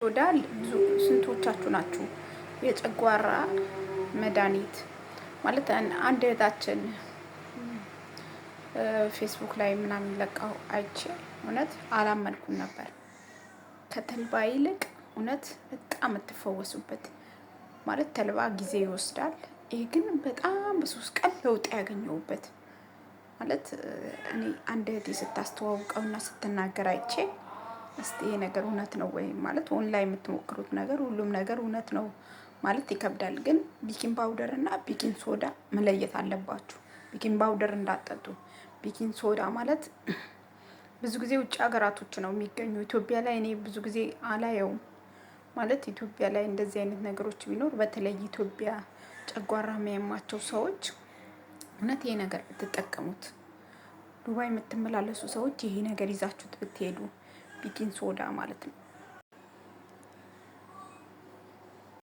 ሶዳ ብዙ ስንቶቻችሁ ናችሁ የጨጓራ መድኃኒት ማለት አንድ እህታችን ፌስቡክ ላይ ምናምን ለቃው አይቼ እውነት አላመንኩም ነበር። ከተልባ ይልቅ እውነት በጣም የምትፈወሱበት ማለት ተልባ ጊዜ ይወስዳል። ይሄ ግን በጣም በሶስት ቀን ለውጥ ያገኘሁበት ማለት እኔ አንድ እህቴ ስታስተዋውቀውና ስትናገር አይቼ እስቲ ይሄ ነገር እውነት ነው ወይ ማለት ኦንላይን የምትሞክሩት ነገር ሁሉም ነገር እውነት ነው ማለት ይከብዳል። ግን ቤኪንግ ፓውደር እና ቤኪንግ ሶዳ መለየት አለባችሁ። ቤኪንግ ፓውደር እንዳትጠጡ። ቤኪንግ ሶዳ ማለት ብዙ ጊዜ ውጭ ሀገራቶች ነው የሚገኙ። ኢትዮጵያ ላይ እኔ ብዙ ጊዜ አላየውም። ማለት ኢትዮጵያ ላይ እንደዚህ አይነት ነገሮች ቢኖር በተለይ ኢትዮጵያ ጨጓራ የሚያማቸው ሰዎች እውነት ይሄ ነገር ብትጠቀሙት፣ ዱባይ የምትመላለሱ ሰዎች ይሄ ነገር ይዛችሁት ብትሄዱ ቤኪንግ ሶዳ ማለት ነው